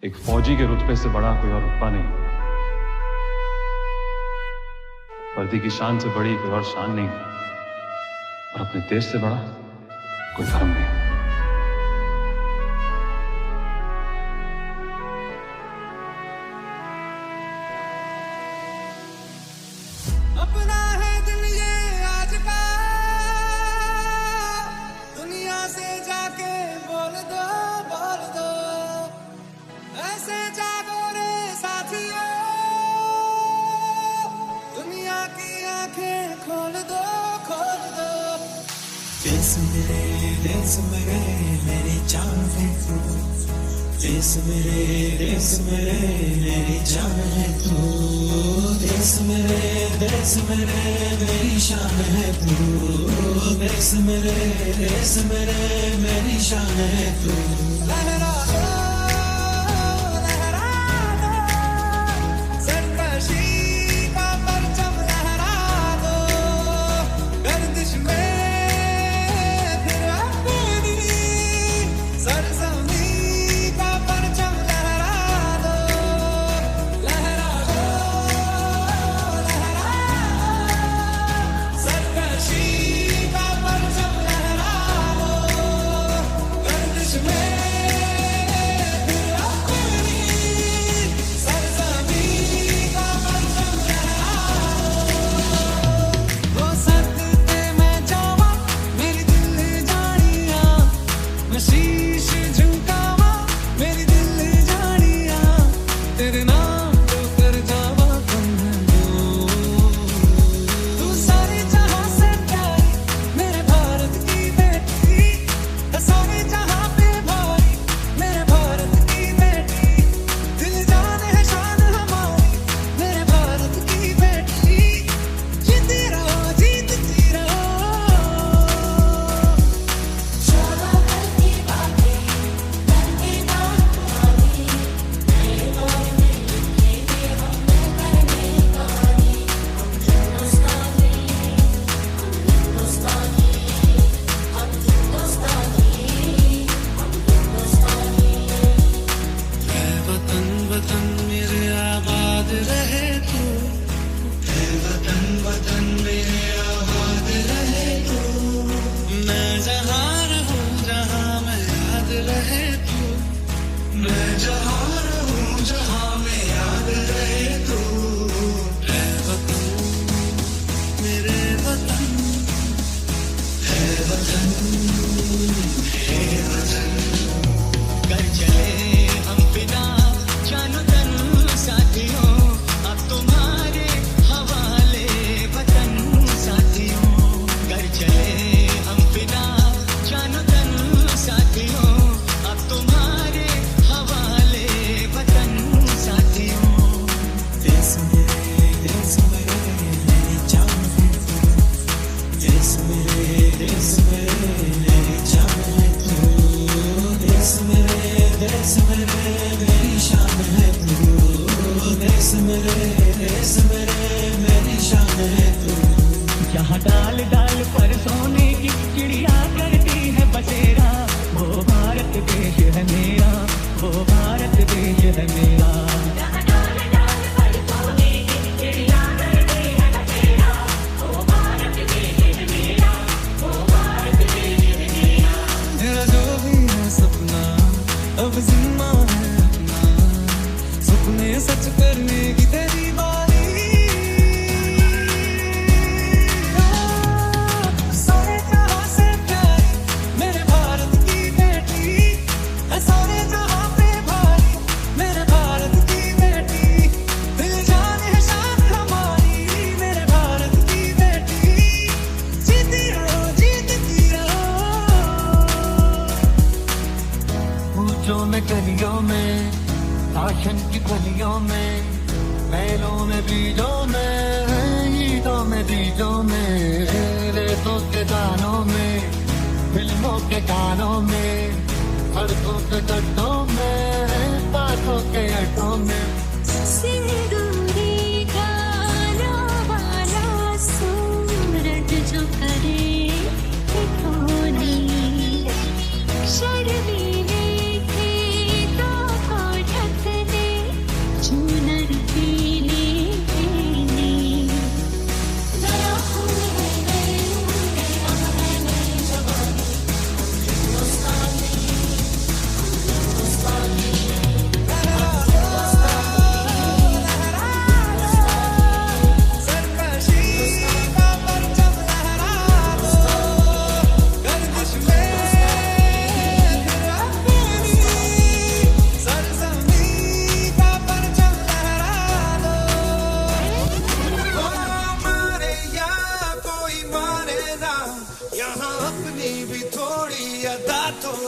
एक फौजी के रुतबे से बड़ा कोई और रुतबा नहीं, वर्दी की शान से बड़ी कोई और शान नहीं, और अपने देश से बड़ा कोई धर्म नहीं। अपना है दिन ये आज का, दुनिया से जाके बोल दो ऐसे जागो रे साथियों, दुनिया की आंखें खोल दो देश मेरे मेरी जान है तू, देश मेरे मेरी जान है तू, देश मेरे मेरी शान है तू, देश मेरे मेरी शान है तू। लहरा दो सरकशी का परचम, लहरा दो गर्दिश में फिर अपनी सरजमी का परचम, लहरा दो सरकशी का परचम, लहरा दो गर्दिश में फिर अपनी सरजमी का परचम, लहरा दो। वो सदके मैं जावा मेरी दिल जानिया, मैं शीश झुकावा मेरी दिल जानिया, तेरे नाम तो कर जावा तू सारे जहां से प्यारी मेरे भारत की बेटी, सारे जहां पे भारी मेरे भारत की बेटी, दिल जान है शान हमारी मेरे भारत की बेटी, जीती रहो जीतती रहो। छोड़ो कल की बातें, करके बात तुम्हारी, मेरे बारे में लिखेंगे हम करने कहानी, हम हिंदुस्तानी, हम हिंदुस्तानी। है वतन वतन मेरे आबाद रहे तू, है वतन मेरे आबाद रहे तू, मैं जहाँ रहूं जहाँ मैं याद रहे तू, मैं जहाँ रहूं जहाँ मैं याद रहे तू। है वतन मेरे वतन, है वतन, है वतन। कर चले हम बिना जानो तन साथियों, अब तुम्हारे हवाले वतन साथियों, कर चले हम बिना जानो तन साथियों, अब तुम्हारे हवाले वतन साथियों। देश मेरे मेरी जान है तू, देश मेरे मेरी जान है तू, देश मेरे मेरी शान है तू, देश मेरे मेरी शान है तू। जहाँ डाल डाल पर सोने की चिड़िया करती है बसेरा, वो भारत देश है मेरा, वो भारत देश है मेरा। जहाँ डाल डाल पर सोने की चिड़िया करती है बसेरा, वो भारत देश है मेरा, वो भारत देश है मेरा। मेरा जो भी है सपना अब जिम्मा है अपना, सपने सच करने की तेरी बारी। सारे जहां से प्यारी मेरे भारत की बेटी, सारे जहां पे भारी मेरे भारत की बेटी, दिल जान है शान हमारी मेरे भारत की बेटी, जीती रहो जीतती रहो। ऊंचों में गलियों में, शासन की गलियों में, महलों में बीजों में, ईदों में बीजों में, रेतों के दानों में, फिल्मों के गानों में, सड़कों के गड्ढों में, बातों के अड्डों में। सिंदूरी गाना वाला सूरज जो करे ठिठोनी, शर्मीले खेतों को ढक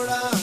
जोड़ा